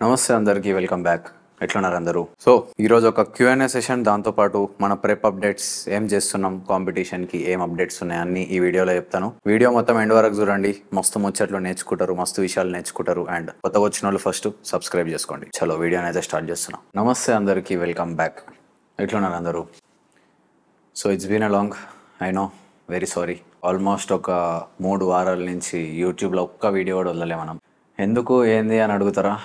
నమస్తే అందరికీ, welcome back. ఎట్లున్నారు అందరూ? సో ఈరోజు ఒక Q&A సెషన్, దాంతోపాటు మన ప్రెప్ అప్డేట్స్, ఏం చేస్తున్నాం, కాంపిటీషన్కి ఏం అప్డేట్స్ ఉన్నాయి అన్ని ఈ వీడియోలో చెప్తాను. వీడియో మొత్తం ఎండ్ వరకు చూడండి. మస్తు ముచ్చట్లు నేర్చుకుంటారు, మస్తు విషయాలు నేర్చుకుంటారు. అండ్ కొత్తగా వచ్చిన వాళ్ళు ఫస్ట్ సబ్స్క్రైబ్ చేసుకోండి. చలో వీడియోని అయితే స్టార్ట్ చేస్తున్నాం. నమస్తే అందరికీ, వెల్కమ్ బ్యాక్. ఎట్లున్నారు అందరూ? So it's been a long, I know, very sorry. Almost ఒక 3 వారాల నుంచి యూట్యూబ్లో ఒక్క వీడియో కూడా వదలలే మనం. ఎందుకు, ఏంది అని అడుగుతారా?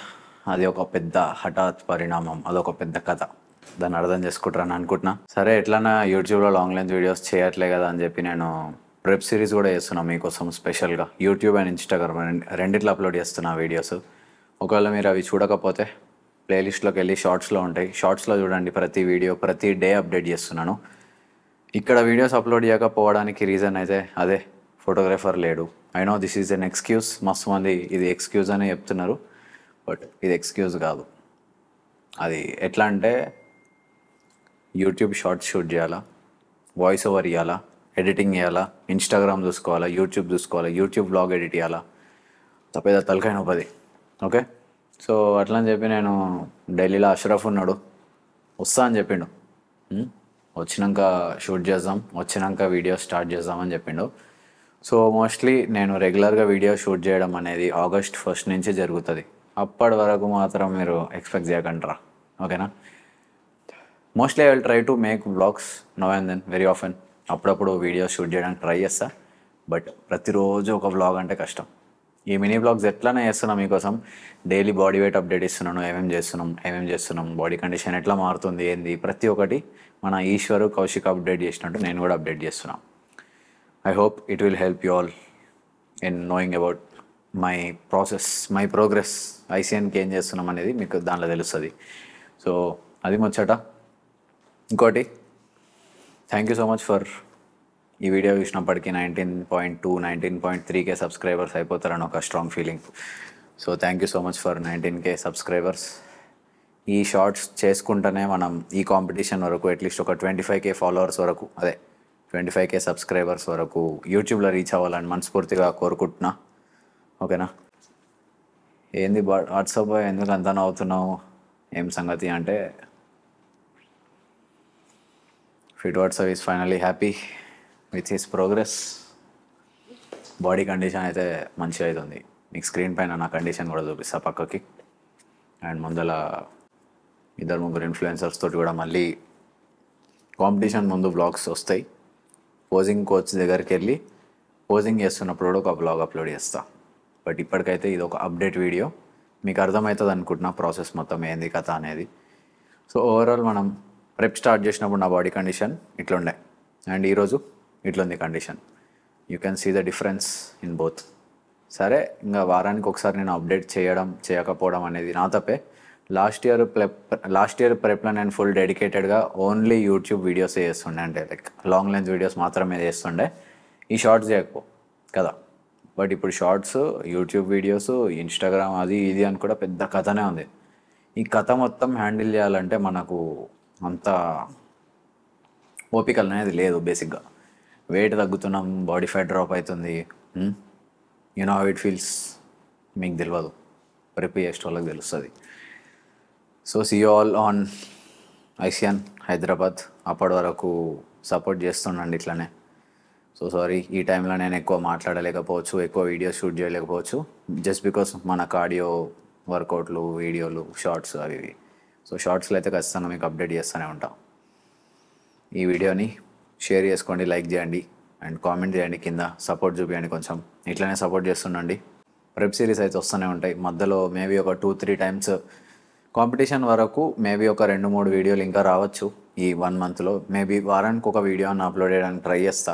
అది ఒక పెద్ద హఠాత్ పరిణామం, అదొక పెద్ద కథ. దాన్ని అర్థం చేసుకుంటారని అనుకుంటున్నా. సరే, ఎట్లన్నా యూట్యూబ్లో లాంగ్ లెంత్ వీడియోస్ చేయట్లే కదా అని చెప్పి నేను వెబ్ సిరీస్ కూడా చేస్తున్నా మీకోసం స్పెషల్గా. యూట్యూబ్ అండ్ ఇన్స్టాగ్రామ్ రెండిట్లో అప్లోడ్ చేస్తున్నా వీడియోస్. ఒకవేళ మీరు అవి చూడకపోతే ప్లేలిస్ట్లోకి వెళ్ళి షార్ట్స్లో ఉంటాయి, షార్ట్స్లో చూడండి. ప్రతి వీడియో ప్రతి డే అప్డేట్ చేస్తున్నాను. ఇక్కడ వీడియోస్ అప్లోడ్ చేయకపోవడానికి రీజన్ అయితే అదే, ఫోటోగ్రాఫర్ లేడు. I know this is an excuse. మస్తు మంది ఇది ఎక్స్క్యూజ్ అనే చెప్తున్నారు, బట్ ఇది ఎక్స్క్యూజ్ కాదు. అది ఎట్లా అంటే, యూట్యూబ్ షార్ట్స్ షూట్ చేయాలా, వాయిస్ ఓవర్ ఇవ్వాలా, ఎడిటింగ్ చేయాలా, ఇన్స్టాగ్రామ్ చూసుకోవాలా, యూట్యూబ్ చూసుకోవాలా, యూట్యూబ్ బ్లాగ్ ఎడిట్ చేయాలా, తప్పేద తలకాయ నొప్పది. ఓకే, సో అట్లా అని చెప్పి నేను ఢిల్లీలో అష్రఫ్ ఉన్నాడు, వస్తా అని చెప్పిండు. వచ్చినాక షూట్ చేద్దాం, వచ్చినాక వీడియో స్టార్ట్ చేద్దామని చెప్పిండు. సో మోస్ట్లీ నేను రెగ్యులర్గా వీడియో షూట్ చేయడం అనేది August 1 నుంచి జరుగుతుంది. అప్పటి వరకు మాత్రం మీరు ఎక్స్పెక్ట్ చేయకండిరా, ఓకేనా? Mostly I will try to make vlogs now and then, very often. అప్పుడప్పుడు వీడియో షూట్ చేయడానికి ట్రై చేస్తా, బట్ ప్రతిరోజు ఒక వ్లాగ్ అంటే కష్టం. ఈ మినీ వ్లాగ్స్ ఎట్లానే చేస్తున్నా మీకోసం. డైలీ బాడీ వెయిట్ అప్డేట్ ఇస్తున్నాను, ఏమేం చేస్తున్నాం, బాడీ కండిషన్ ఎట్లా మారుతుంది, ఏంది, ప్రతి ఒక్కటి మన ఈశ్వరు కౌశిక్ అప్డేట్ చేసినట్టు నేను కూడా అప్డేట్ చేస్తున్నాను. I hope it will help you all in knowing about my process, my progress. ఐసీఎన్కి ఏం చేస్తున్నాం అనేది మీకు దాంట్లో తెలుస్తుంది. సో అది ముచ్చట. ఇంకోటి, thank you so much for ఈ వీడియో చూసినప్పటికీ 19.2, 19.3K సబ్స్క్రైబర్స్ అయిపోతారని ఒక strong feeling. So thank you so much for 19K subscribers. ఈ షార్ట్స్ చేసుకుంటూనే మనం ఈ కాంపిటీషన్ వరకు అట్లీస్ట్ ఒక 25K ఫాలోవర్స్ వరకు, అదే 25K సబ్స్క్రైబర్స్ వరకు యూట్యూబ్లో రీచ్ అవ్వాలని మనస్ఫూర్తిగా కోరుకుంటున్నా, ఓకేనా? ఏంది వాట్సాప్ ఎందుకు అంతా నవ్వుతున్నావు, ఏం సంగతి అంటే, fit WhatsApp is finally happy with his progress. Body condition అయితే మంచిగా అవుతుంది. మీకు స్క్రీన్ పైన నా కండిషన్ కూడా చూపిస్తా పక్కకి. అండ్ ముందల 2-3 ఇన్ఫ్లుయెన్సర్స్ తోటి కూడా మళ్ళీ కాంపిటీషన్ ముందు వ్లాగ్స్ వస్తాయి. పోజింగ్ కోచ్ దగ్గరికి వెళ్ళి పోజింగ్ చేస్తున్నప్పుడు కూడా ఒక వ్లాగ్ అప్లోడ్ చేస్తా. బట్ ఇప్పటికైతే ఇది ఒక అప్డేట్ వీడియో, మీకు అర్థమవుతుంది అనుకుంటున్నా ప్రాసెస్ మొత్తం ఏంది కథ అనేది. సో ఓవరాల్ మనం ప్రెప్ స్టార్ట్ చేసినప్పుడు నా బాడీ కండిషన్ ఇట్లుండే, అండ్ ఈరోజు ఇట్లుంది condition. You can see the difference in both. సరే, ఇంకా వారానికి ఒకసారి నేను అప్డేట్ చేయకపోవడం అనేది నా తప్పే. లాస్ట్ ఇయర్ ప్రెప్లో నేను ఫుల్ డెడికేటెడ్గా ఓన్లీ యూట్యూబ్ వీడియోసే చేస్తుండే, అంటే లైక్ లాంగ్ లెంత్ వీడియోస్ మాత్రమే చేస్తుండే, ఈ షార్ట్స్ చేయకపో కదా. బట్ ఇప్పుడు షార్ట్స్, యూట్యూబ్ వీడియోస్, ఇన్స్టాగ్రామ్, అది ఇది అని కూడా పెద్ద కథనే ఉంది. ఈ కథ మొత్తం హ్యాండిల్ చేయాలంటే మనకు అంత ఓపిక అనేది లేదు. బేసిక్గా వెయిట్ తగ్గుతున్నాం, బాడీ ఫ్యాట్ డ్రాప్ అవుతుంది. You know how it feels. మీకు తెలియదు, ప్రిప్ చేసే వాళ్ళకి తెలుస్తుంది. So see you all on ICN Hyderabad. అప్పటి వరకు సపోర్ట్ చేస్తుండండి ఇట్లానే. సో సారీ, ఈ టైంలో నేను ఎక్కువ మాట్లాడలేకపోవచ్చు, ఎక్కువ వీడియోస్ షూట్ చేయలేకపోవచ్చు, జస్ట్ బికాస్ మన కార్డియో వర్కౌట్లు, వీడియోలు, షార్ట్స్ అవి ఇవి. సో షార్ట్స్లో అయితే ఖచ్చితంగా మీకు అప్డేట్ చేస్తూనే ఉంటాం. ఈ వీడియోని షేర్ చేసుకోండి, లైక్ చేయండి, అండ్ కామెంట్ చేయండి కింద. సపోర్ట్ చూపించండి కొంచెం, ఇట్లనే సపోర్ట్ చేస్తుండండి. వెబ్ సిరీస్ అయితే వస్తూనే ఉంటాయి. మధ్యలో మేబీ ఒక 2-3 టైమ్స్ కాంపిటీషన్ వరకు మేబీ ఒక 2-3 వీడియోలు ఇంకా రావచ్చు ఈ 1 మంత్లో. మేబీ వారానికి ఒక వీడియో అని అప్లోడ్ చేయడానికి ట్రై చేస్తా.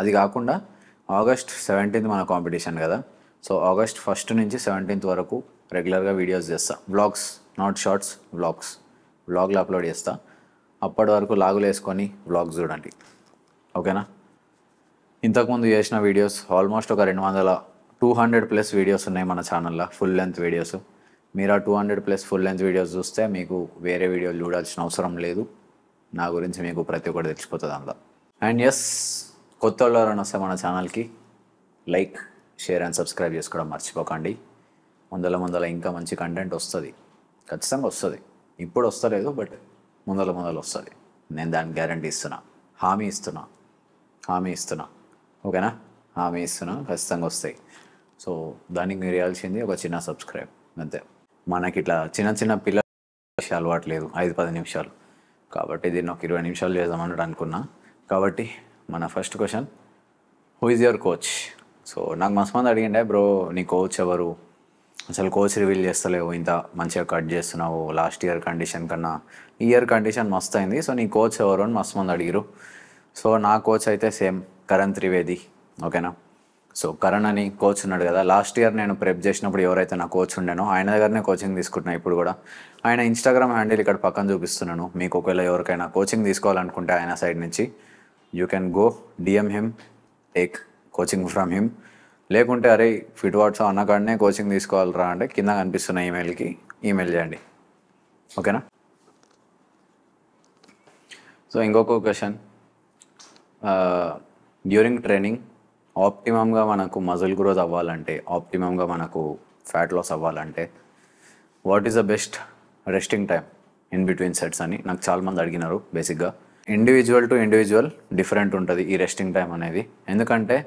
అది కాకుండా August 17th మన కాంపిటీషన్ కదా. సో August 1 నుంచి 17th వరకు రెగ్యులర్గా వీడియోస్ చేస్తా. వ్లాగ్స్, నాట్ షార్ట్స్, వ్లాగ్లు అప్లోడ్ చేస్తా. అప్పటి వరకు లాగులు వేసుకొని వ్లాగ్స్ చూడండి, ఓకేనా? ఇంతకుముందు చేసిన వీడియోస్ ఆల్మోస్ట్ ఒక 200+ వీడియోస్ ఉన్నాయి మన ఛానల్లో, ఫుల్ లెంత్ వీడియోస్. మీరు ఆ 200+ ఫుల్ లెంత్ వీడియోస్ చూస్తే మీకు వేరే వీడియోలు చూడాల్సిన అవసరం లేదు. నా గురించి మీకు ప్రతి ఒక్కటి తెలిసిపోతుంది అందులో. అండ్ ఎస్, కొత్త వాళ్ళు ఎవరైనా వస్తే మన ఛానల్కి లైక్, షేర్ అండ్ సబ్స్క్రైబ్ చేసుకోవడం మర్చిపోకండి. ముందల ఇంకా మంచి కంటెంట్ వస్తుంది. ఖచ్చితంగా వస్తుంది. ఇప్పుడు వస్తలేదు, బట్ ముందల వస్తుంది. నేను దానికి గ్యారంటీ ఇస్తున్నా, హామీ ఇస్తున్నా. ఓకేనా? హామీ ఇస్తున్నా, ఖచ్చితంగా వస్తాయి. సో దానికి మీరు చేయాల్సింది ఒక చిన్న సబ్స్క్రైబ్ అంతే. మనకి ఇట్లా చిన్న పిల్లల అలవాటు లేదు 5-10 నిమిషాలు, కాబట్టి దీన్ని ఒక 20 నిమిషాలు చేద్దామన్నట్టు అనుకున్నా. కాబట్టి మన first question, who is your coach? So నాకు మస్తు మంది అడిగిండే, బ్రో నీ కోచ్ ఎవరు, అసలు కోచ్ రివీల్ చేస్తలేవు, ఇంత మంచిగా కట్ చేస్తున్నావు, లాస్ట్ ఇయర్ కండిషన్ కన్నా ఈ ఇయర్ కండిషన్ మస్తు అయింది, సో నీ కోచ్ ఎవరు అని మస్తు మంది అడిగిరు. సో నా కోచ్ అయితే సేమ్ కరణ్ త్రివేది. ఓకేనా? సో కరణ్ అని కోచ్ ఉన్నాడు కదా, లాస్ట్ ఇయర్ నేను ప్రెప్ చేసినప్పుడు ఎవరైతే నా కోచ్ ఉండేనో ఆయన దగ్గరనే కోచింగ్ తీసుకుంటున్నా. ఇప్పుడు కూడా ఆయన ఇన్స్టాగ్రామ్ హ్యాండిల్ ఇక్కడ పక్కన చూపిస్తున్నాను. మీకు ఒకవేళ ఎవరికైనా కోచింగ్ తీసుకోవాలనుకుంటే ఆయన సైడ్ నుంచి you can go DM him, take coaching from him. లేకుంటే అరే ఫిట్ వాట్స్ అన్నకాడనే కోచింగ్ తీసుకోవాలరా అంటే కింద కనిపిస్తున్న ఈమెయిల్కి ఈమెయిల్ చేయండి. ఓకేనా? సో ఇంకొక క్వశ్చన్, డ్యూరింగ్ ట్రైనింగ్ ఆప్టిమమ్గా మనకు మజిల్ గ్రోత్ అవ్వాలంటే, ఆప్టిమమ్గా మనకు ఫ్యాట్ లాస్ అవ్వాలంటే what is the best resting time in between sets అని నాకు చాలామంది అడిగినారు. బేసిక్గా ఇండివిజువల్ టు ఇండివిజువల్ డిఫరెంట్ ఉంటుంది ఈ రెస్టింగ్ టైం అనేది. ఎందుకంటే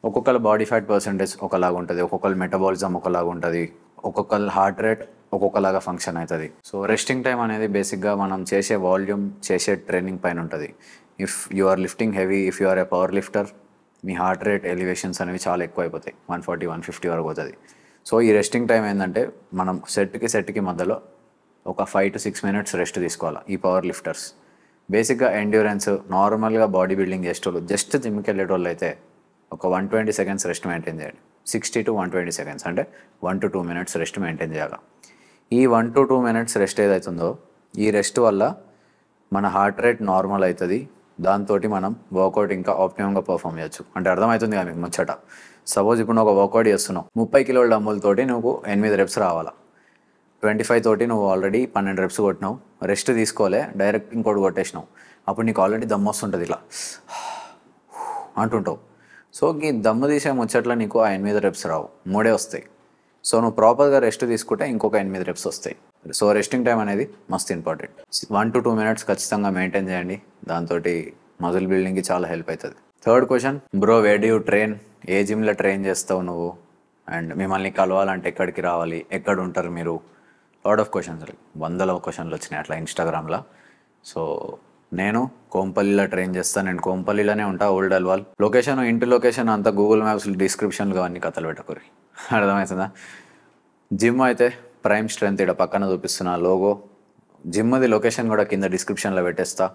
ఒక్కొక్కరు బాడీ ఫ్యాట్ పర్సంటేజ్ ఒకలాగా ఉంటుంది, ఒక్కొక్కరు మెటబాలిజం ఒకలాగా ఉంటుంది, ఒక్కొక్కరు హార్ట్ రేట్ ఒక్కొక్కలాగా ఫంక్షన్ అవుతుంది. సో రెస్టింగ్ టైం అనేది బేసిక్గా మనం చేసే వాల్యూమ్, చేసే ట్రైనింగ్ పైన ఉంటుంది. If you are lifting heavy, if you are a power lifter, మీ హార్ట్ రేట్ ఎలివేషన్స్ అనేవి చాలా ఎక్కువ అయిపోతాయి, 140-150 వరకు అవుతుంది. సో ఈ రెస్టింగ్ టైం ఏంటంటే మనం సెట్కి మధ్యలో ఒక 5 to 6 minutes రెస్ట్ తీసుకోవాలి. ఈ పవర్ లిఫ్టర్స్ బేసిక్గా ఎండ్యూరెన్స్, నార్మల్గా బాడీ బిల్డింగ్ చేసేటోళ్ళు, జస్ట్ జిమ్కి వెళ్ళేటోళ్ళు అయితే ఒక 120 seconds రెస్ట్ మెయింటైన్ చేయండి. 60 to 120 seconds అంటే 1 to 2 minutes రెస్ట్ మెయింటైన్ చేయాలి. ఈ 1 to 2 minutes రెస్ట్ ఏదవుతుందో ఈ రెస్ట్ వల్ల మన హార్ట్ రేట్ నార్మల్ అవుతుంది. దాంతో మనం వర్కౌట్ ఇంకా ఆప్టిమమ్గా పర్ఫామ్ చేయొచ్చు. అంటే అర్థమవుతుంది కదా మీకు ముచ్చట. సపోజ్ ఇప్పుడు నువ్వు ఒక వర్కౌట్ చేస్తున్నావు, 30 కిలోల డంబుల్తోటి నువ్వు 8 reps రావాలా, 25 తోటి నువ్వు ఆల్రెడీ 12 reps కొట్టినావు, రెస్ట్ తీసుకోలే, డైరెక్ట్ ఇంకోటి కొట్టేసినావు. అప్పుడు నీకు ఆల్రెడీ దమ్ము వస్తుంటుంది, ఇట్లా అంటుంటావు. సో ఈ దమ్ము తీసే ముచ్చట్లో నీకు ఆ 8 reps రావు, 3 వస్తాయి. సో నువ్వు ప్రాపర్గా రెస్ట్ తీసుకుంటే ఇంకొక 8 reps వస్తాయి. సో రెస్టింగ్ టైం అనేది మస్తు ఇంపార్టెంట్. 1 to 2 minutes ఖచ్చితంగా మెయింటైన్ చేయండి. దాంతో మజిల్ బిల్డింగ్కి చాలా హెల్ప్ అవుతుంది. Third question, bro where do you train? ఏ జిమ్లో ట్రైన్ చేస్తావు నువ్వు? అండ్ మిమ్మల్ని కలవాలంటే ఎక్కడికి రావాలి, ఎక్కడ ఉంటారు మీరు? లాట్ ఆఫ్ క్వశ్చన్స్, 100 క్వశ్చన్లు వచ్చినాయి అట్లా ఇన్స్టాగ్రామ్లో. సో నేను కోంపల్లిలో ట్రైన్ చేస్తాను. నేను కోంపల్లిలోనే ఉంటా, ఓల్డ్ అల్వాల్. లొకేషన్, ఇంటి లొకేషన్ అంతా గూగుల్ మ్యాప్స్ డిస్క్రిప్షన్లో అన్ని కథలు పెట్టకూరి, అర్థమవుతుందా? జిమ్ అయితే ప్రైమ్ స్ట్రెంత్ ఇక్కడ పక్కన చూపిస్తున్న లోగో, జిమ్ది లొకేషన్ కూడా కింద డిస్క్రిప్షన్లో పెట్టేస్తా.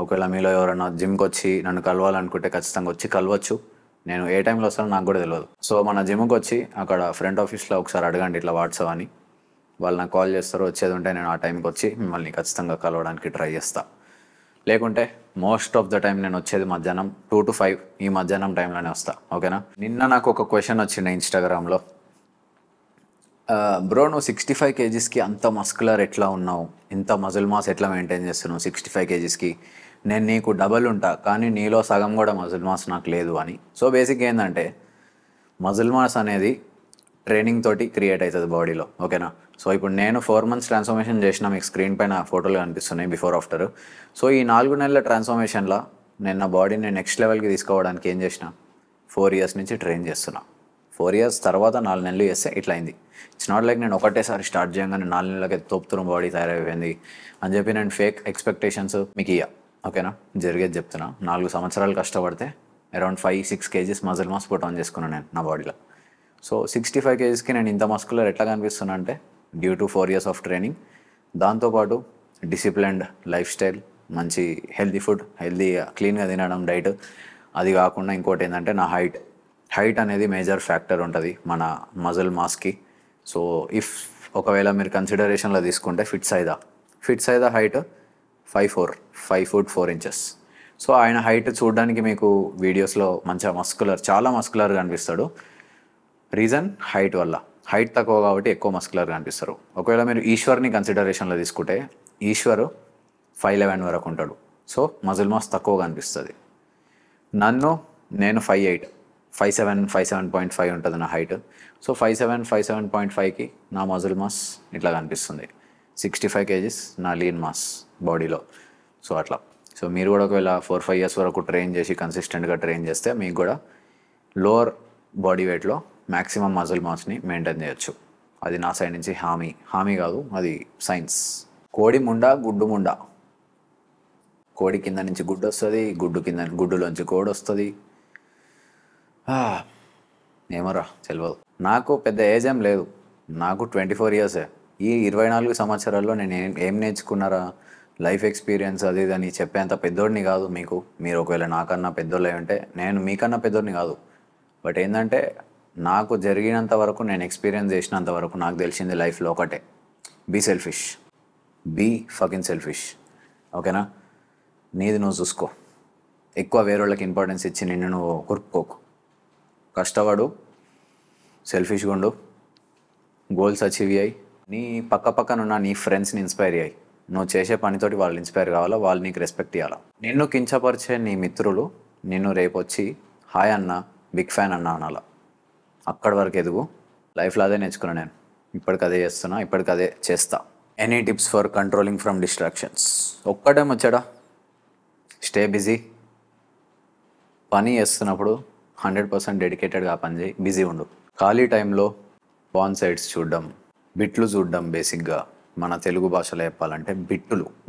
ఒకవేళ మీలో ఎవరైనా జిమ్కి వచ్చి నన్ను కలవాలనుకుంటే ఖచ్చితంగా వచ్చి కలవచ్చు. నేను ఏ టైంలో వస్తానో నాకు కూడా తెలియదు. సో మన జిమ్కి వచ్చి అక్కడ ఫ్రంట్ ఆఫీస్లో ఒకసారి అడగండి ఇట్లా వాట్సాప్ అని, వాళ్ళు నాకు కాల్ చేస్తారు. వచ్చేది ఉంటే నేను ఆ టైంకి వచ్చి మిమ్మల్ని ఖచ్చితంగా కలవడానికి ట్రై చేస్తా. లేకుంటే మోస్ట్ ఆఫ్ ద టైం నేను వచ్చేది మధ్యాహ్నం 2 to 5 ఈ మధ్యాహ్నం టైంలోనే వస్తా. ఓకేనా? నిన్న నాకు ఒక క్వశ్చన్ వచ్చింది ఇన్స్టాగ్రామ్లో, బ్రో నువ్వు 65 kgsకి అంత మస్కులర్ ఎట్లా ఉన్నావు, ఇంత మజిల్ మాస్ ఎట్లా మెయింటైన్ చేస్తున్నావు 65 kgsకి? నేను నీకు డబల్ ఉంటా, కానీ నీలో సగం కూడా మజిల్ మాస్ నాకు లేదు అని. సో బేసిక్ ఏంటంటే మజిల్ మాస్ అనేది ట్రైనింగ్ తోటి క్రియేట్ అవుతుంది బాడీలో. ఓకేనా? సో ఇప్పుడు నేను 4 months ట్రాన్స్ఫర్మేషన్ చేసిన, మీకు స్క్రీన్ పైన ఫోటోలు కనిపిస్తున్నాయి బిఫోర్ ఆఫ్టర్. సో ఈ 4 నెలల ట్రాన్స్ఫర్మేషన్లో నేను నా బాడీని నెక్స్ట్ లెవెల్కి తీసుకోవడానికి ఏం చేసిన, 4 years నుంచి ట్రైన్ చేస్తున్నా. 4 years తర్వాత 4 నెలలు చేస్తే ఇట్లా అయింది. ఇట్స్ నాట్ లైక్ నేను ఒకటేసారి స్టార్ట్ చేయగానే 4 నెలలకి తోపుతున్న బాడీ తయారైపోయింది అని చెప్పి నేను ఫేక్ ఎక్స్పెక్టేషన్స్ మీకు ఇయ్య. ఓకేనా? జరిగేది చెప్తున్నా. 4 సంవత్సరాలు కష్టపడితే around 5-6 kgs muscle mass put on చేసుకున్నాను నేను నా బాడీలో. సో 65 kgsకి నేను ఇంత మస్కులర్ ఎట్లా కనిపిస్తున్నా అంటే due to 4 years of training, దాంతోపాటు డిసిప్లిన్డ్ లైఫ్ స్టైల్, మంచి హెల్తీ ఫుడ్, హెల్తీగా క్లీన్గా తినడం డైట్. అది కాకుండా ఇంకోటి ఏంటంటే నా హైట్ అనేది మేజర్ ఫ్యాక్టర్ ఉంటుంది మన మజిల్ మాస్కి. సో ఇఫ్ ఒకవేళ మీరు కన్సిడరేషన్లో తీసుకుంటే fit Saida height 5 foot 4 inches. So ఆయన హైట్ చూడడానికి మీకు వీడియోస్లో మంచిగా చాలా మస్కులర్గా అనిపిస్తాడు. రీజన్ హైట్ వల్ల. హైట్ తక్కువ కాబట్టి ఎక్కువ మస్కులర్గా అనిపిస్తారు. ఒకవేళ మీరు ఈశ్వర్ని కన్సిడరేషన్లో తీసుకుంటే ఈశ్వర్ 5'11" వరకు ఉంటాడు. సో మజిల్ మాస్ తక్కువగా అనిపిస్తుంది. నేను 5'8", 5'7", 5'7.5" ఉంటుంది నా హైట్. సో 5'7", 5'7.5కి నా మజిల్ మాస్ ఇట్లా కనిపిస్తుంది. 65 కేజీస్ నా లీన్ మాస్ బాడీలో. సో అట్లా. సో మీరు కూడా ఒకవేళ 4-5 ఇయర్స్ వరకు ట్రైన్ చేసి కన్సిస్టెంట్గా ట్రైన్ చేస్తే మీకు కూడా లోవర్ బాడీ వెయిట్లో మ్యాక్సిమం మజిల్ మాస్ని మెయింటైన్ చేయొచ్చు. అది నా సైడ్ నుంచి హామీ కాదు, అది సైన్స్. కోడి ముండ గుడ్డు ముండ. కోడి కింద నుంచి గుడ్డు వస్తుంది, గుడ్డులోంచి కోడి వస్తుంది. ఏమోరా తెలియదు. నాకు పెద్ద ఏజ్ ఏం లేదు, నాకు 24 ఇయర్సే. ఈ 24 సంవత్సరాల్లో నేను ఏం నేర్చుకున్నారా, లైఫ్ ఎక్స్పీరియన్స్ అది ఇది అని చెప్పేంత పెద్దోడిని కాదు మీకు. మీరు ఒకవేళ నాకన్నా పెద్దోళ్ళు అయి ఉంటే, నేను మీకన్నా పెద్దోడిని కాదు. బట్ ఏంటంటే నాకు జరిగినంత వరకు, నేను ఎక్స్పీరియన్స్ చేసినంత వరకు నాకు తెలిసింది లైఫ్లో ఒకటే: be selfish, be fucking selfish. ఓకేనా? నీది నువ్వు చూసుకో. ఎక్కువ వేరేళ్ళకి ఇంపార్టెన్స్ ఇచ్చి నిన్ను నువ్వు కురుపుకోకు. కష్టపడు, సెల్ఫిష్గా ఉండు, గోల్స్ అచీవ్ అయ్యి నీ పక్కనున్న నీ ఫ్రెండ్స్ని ఇన్స్పైర్ అయ్యి. నువ్వు చేసే పనితోటి వాళ్ళు ఇన్స్పైర్ కావాలా, వాళ్ళు నీకు రెస్పెక్ట్ ఇవ్వాలా. నిన్ను కించపరిచే నీ మిత్రులు నిన్ను రేపు వచ్చి హాయ్ అన్న, బిగ్ ఫ్యాన్ అన్న అనాలా. అక్కడి వరకు ఎదుగు. లైఫ్లో అదే నేర్చుకున్నాను నేను. ఇప్పటికి అదే చేస్తున్నా, ఇప్పటికి అదే చేస్తా. Any tips for controlling from distractions? ఒక్కటే ముచ్చట, స్టే బిజీ. పని చేస్తున్నప్పుడు 100% డెడికేటెడ్గా పని చేయి, బిజీ ఉండు. ఖాళీ టైంలో పాన్ సైట్స్ చూడడం, బిట్లు చూడడం. బేసిక్గా మన తెలుగు భాషలో చెప్పాలంటే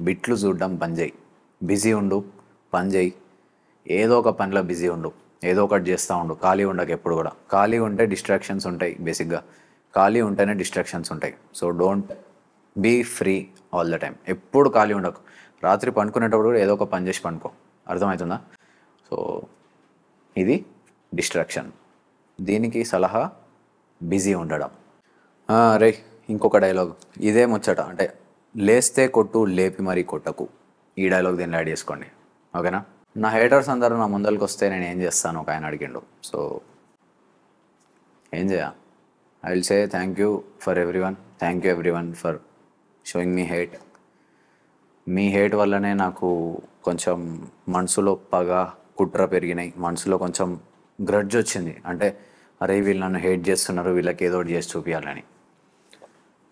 బిట్లు చూడడం పని చేయి. బిజీ ఉండు, పని చేయి. ఏదో ఒక పనిలో బిజీ ఉండు, ఏదో ఒకటి చేస్తూ ఉండు. ఖాళీ ఉండకు ఎప్పుడు కూడా. ఖాళీ ఉంటే డిస్ట్రాక్షన్స్ ఉంటాయి. బేసిక్గా ఖాళీ ఉంటేనే డిస్ట్రాక్షన్స్ ఉంటాయి. So don't be free all the time. ఎప్పుడు ఖాళీ ఉండకు. రాత్రి పండుకునేటప్పుడు కూడా ఏదో ఒక పని చేసి పండుకో. అర్థమవుతుందా? సో ఇది డిస్ట్రాక్షన్. దీనికి సలహా బిజీ ఉండడం. రే, ఇంకొక డైలాగ్ ఇదే ముచ్చట. అంటే లేస్తే కొట్టు, లేపి మరీ కొట్టకు. ఈ డైలాగ్ దీన్ని యాడ్ చేసుకోండి. ఓకేనా? నా హేటర్స్ అందరూ నా ముందరికి వస్తే నేను ఏం చేస్తాను ఒక ఆయన అడిగిండు. సో ఏం చేయ, I will say thank you for everyone. Thank you everyone for showing me hate. Me hate వల్లనే నాకు కొంచెం మనసులో పగ, కుట్ర పెరిగినాయి. మనసులో కొంచెం గ్రడ్జ్ వచ్చింది. అంటే అరే వీళ్ళు నన్ను హేట్ చేస్తున్నారు, వీళ్ళకి ఏదో ఒకటి చేసి చూపించాలని.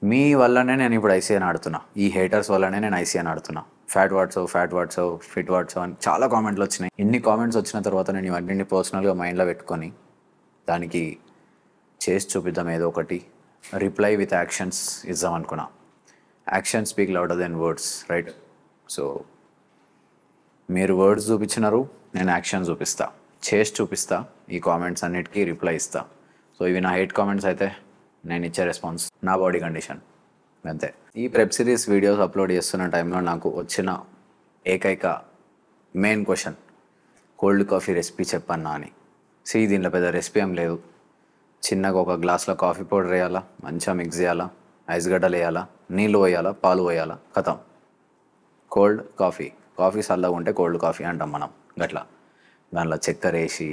మీ వల్లనే నేను ఇప్పుడు ఐసీఎన్ ఆడుతున్నా. ఈ హేటర్స్ వల్లనే నేను ఐసీఎన్ ఆడుతున్నా. ఫిట్ వాట్సాప్ అని చాలా కామెంట్లు వచ్చినాయి. ఇన్ని కామెంట్స్ వచ్చిన తర్వాత నేను ఇవన్నీ పర్సనల్గా మైండ్లో పెట్టుకొని దానికి చేసి చూపిద్దాం ఏదో ఒకటి. రిప్లై విత్ యాక్షన్స్ ఇద్దాం అనుకున్నా. Action speak louder than words, right? So మీరు వర్డ్స్ చూపించినారు, నేను యాక్షన్ చూపిస్తా, చేసి చూపిస్తా. ఈ కామెంట్స్ అన్నిటికీ రిప్లై ఇస్తా. సో ఇవి నా హేట్ కామెంట్స్ అయితే నేను ఇచ్చే రెస్పాన్స్ నా బాడీ కండిషన్ అంతే. ఈ ప్రెప్ సిరీస్ వీడియోస్ అప్లోడ్ చేస్తున్న టైంలో నాకు వచ్చిన ఏకైక main question, cold coffee recipe చెప్పన్నా అని. దీంట్లో పెద్ద రెసిపీ ఏం లేదు. చిన్నగా ఒక గ్లాస్లో కాఫీ పౌడర్ వేయాలా, మంచిగా మిక్స్ చేయాలా, ఐస్ గడ్డలు వేయాలా, నీళ్ళు పోయాలా, పాలు పోయాలా, ఖతం. Cold coffee. కాఫీ చల్లగా ఉంటే కోల్డ్ కాఫీ అంటాం మనం. గట్లా దాంట్లో చక్కెర వేసి,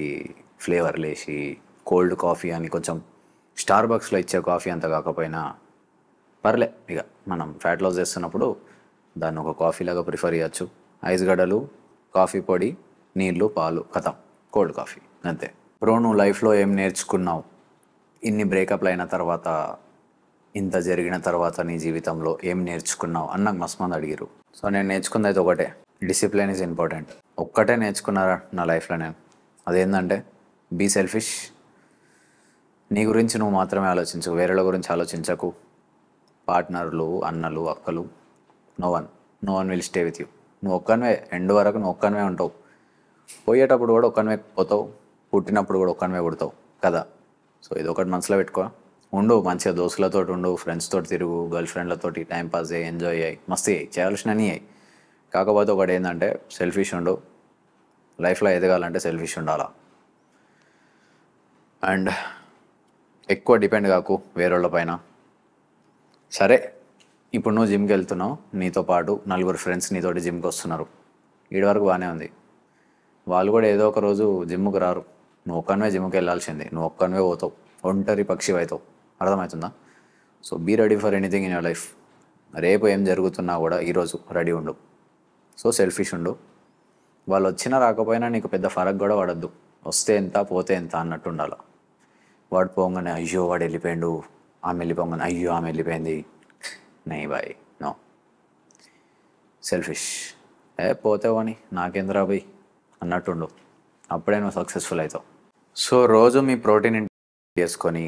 ఫ్లేవర్లు వేసి కోల్డ్ కాఫీ అని, కొంచెం స్టార్ బక్స్లో ఇచ్చే కాఫీ అంత కాకపోయినా పర్లే. ఇక మనం ఫ్యాట్ లాస్ చేస్తున్నప్పుడు దాన్ని ఒక కాఫీలాగా ప్రిఫర్ చేయొచ్చు. ఐస్ గడ్డలు, కాఫీ పొడి, నీళ్ళు, పాలు, ఖతం, కోల్డ్ కాఫీ అంతే. బ్రో, నువ్వు లైఫ్లో ఏం నేర్చుకున్నావు? ఇన్ని బ్రేకప్లు అయిన తర్వాత, ఇంత జరిగిన తర్వాత నీ జీవితంలో ఏం నేర్చుకున్నావు అని నాకు మస్తు మంది అడిగారు. సో నేను నేర్చుకుంది అయితే ఒకటే, డిసిప్లిన్ ఈజ్ ఇంపార్టెంట్. ఒక్కటే నేర్చుకున్నారా నా లైఫ్లో నేను. అదేంటంటే బీ సెల్ఫిష్. నీ గురించి నువ్వు మాత్రమే ఆలోచించు, వేరేల గురించి ఆలోచించకు. పార్ట్నర్లు, అన్నలు, అక్కలు, no one will stay with you. నువ్వు ఒక్కనివే ఎండ్ వరకు, నువ్వు ఒక్కనివే ఉంటావు. పోయేటప్పుడు కూడా ఒక్కనివే పోతావు, పుట్టినప్పుడు కూడా ఒక్కనివే పుడతావు కదా. సో ఇది ఒకటి మనసులో పెట్టుకో. ఉండు మంచిగా, దోస్తులతో ఉండు, ఫ్రెండ్స్తో తిరుగు, గర్ల్ ఫ్రెండ్లతోటి టైంపాస్ చేయి, ఎంజాయ్ అయ్యి, మస్తు అయ్యి, చేయాల్సినవి అయ్యి. కాకపోతే ఒకటి ఏంటంటే సెల్ఫిష్ ఉండు. లైఫ్లో ఎదగాలంటే సెల్ఫిష్ ఉండాలా. అండ్ ఎక్కువ డిపెండ్ కాకు వేరేళ్ళ పైన. సరే, ఇప్పుడు నువ్వు జిమ్కి వెళ్తున్నావు, నీతో పాటు నలుగురు ఫ్రెండ్స్ నీతోటి జిమ్కి వస్తున్నారు. వీడి వరకు బాగానే ఉంది. వాళ్ళు కూడా ఏదో ఒక రోజు జిమ్కి రారు. నువ్వు ఒక్కనివే జిమ్కి వెళ్ళాల్సిందే. నువ్వు ఒక్కనివే పోతావు, ఒంటరి పక్షి అవుతావు. అర్థమవుతుందా? So be ready for anything in your life. రేపు ఏం జరుగుతున్నా కూడా ఈరోజు రెడీ ఉండు. సో సెల్ఫిష్ ఉండు. వాళ్ళు వచ్చినా రాకపోయినా నీకు పెద్ద ఫరక్ కూడా పడద్దు. వస్తే ఎంత, పోతే ఎంత అన్నట్టు ఉండాలి. వాడు పోగానే అయ్యో వాడు వెళ్ళిపోయాడు, ఆమె వెళ్ళిపోగానే అయ్యో ఆమె వెళ్ళిపోయింది, నై బాయ్. No, selfish. పోతేవని నాకేంద్రా పోయి అన్నట్టుండు, అప్పుడే నువ్వు సక్సెస్ఫుల్ అవుతావు. సో రోజు మీ ప్రోటీన్ ఇంటేక్ చేసుకొని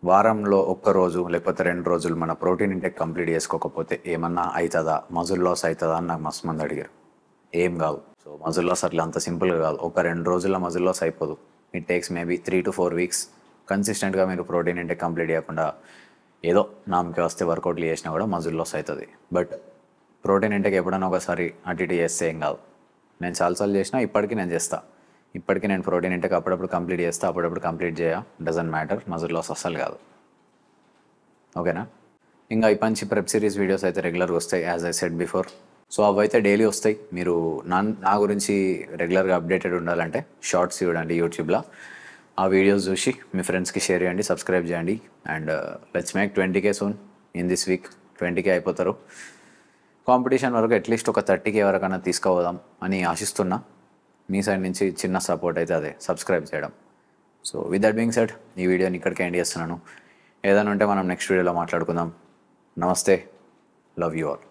వారంలో ఒక్కరోజు లేకపోతే 2 రోజులు మన ప్రోటీన్ ఇంటేక్ కంప్లీట్ చేసుకోకపోతే ఏమన్నా అవుతుందా, మజిల్ లాస్ అవుతుందా అని నాకు మస్తు మంది అడిగారు. ఏం కాదు. సో మజిల్ లాస్ అట్లా అంత సింపుల్గా కాదు. 1-2 రోజుల్లో మజిల్ లాస్ అయిపోదు. It takes maybe 3 to 4 weeks. కన్సిస్టెంట్గా మీరు ప్రోటీన్ ఇంటేక్ కంప్లీట్ చేయకుండా ఏదో నామకి వస్తే వర్కౌట్లు చేసినా కూడా మజిల్ లాస్ అవుతుంది. బట్ ప్రోటీన్ ఇంటేక్ ఎప్పుడైనా ఒకసారి అటు ఇటు చేస్తే ఏం కాదు. నేను చాలాసార్లు చేసినా, ఇప్పటికీ నేను చేస్తా. ఇప్పటికీ నేను ప్రోటీన్ ఇంటేక్ అప్పుడప్పుడు కంప్లీట్ చేస్తా, అప్పుడప్పుడు కంప్లీట్ చేయ. డజంట్ మ్యాటర్, మజిల్ లాస్ అస్సలు కాదు. ఓకేనా? ఇంకా ఈ పంచి ప్రెప్ సిరీస్ వీడియోస్ అయితే రెగ్యులర్గా వస్తాయి, as I said before. So అవి అయితే డైలీ వస్తాయి. మీరు నా గురించి రెగ్యులర్గా అప్డేటెడ్ ఉండాలంటే షార్ట్స్ చూడండి యూట్యూబ్లో. ఆ వీడియోస్ చూసి మీ ఫ్రెండ్స్కి షేర్ చేయండి, సబ్స్క్రైబ్ చేయండి. And let's make 20K soon in this week. 20K అయిపోతారు. కాంపిటీషన్ వరకు అట్లీస్ట్ ఒక 30K వరకైనా తీసుకుపోదాం అని ఆశిస్తున్నా. మీ సైడ్ నుంచి చిన్న సపోర్ట్ అయితే అదే, సబ్స్క్రైబ్ చేయడం. So with that being said, ఈ వీడియోని ఇక్కడికే ఎండ్ చేస్తున్నాను. ఏదైనా ఉంటే మనం నెక్స్ట్ వీడియోలో మాట్లాడుకుందాం. నమస్తే, లవ్ యూ ఆల్.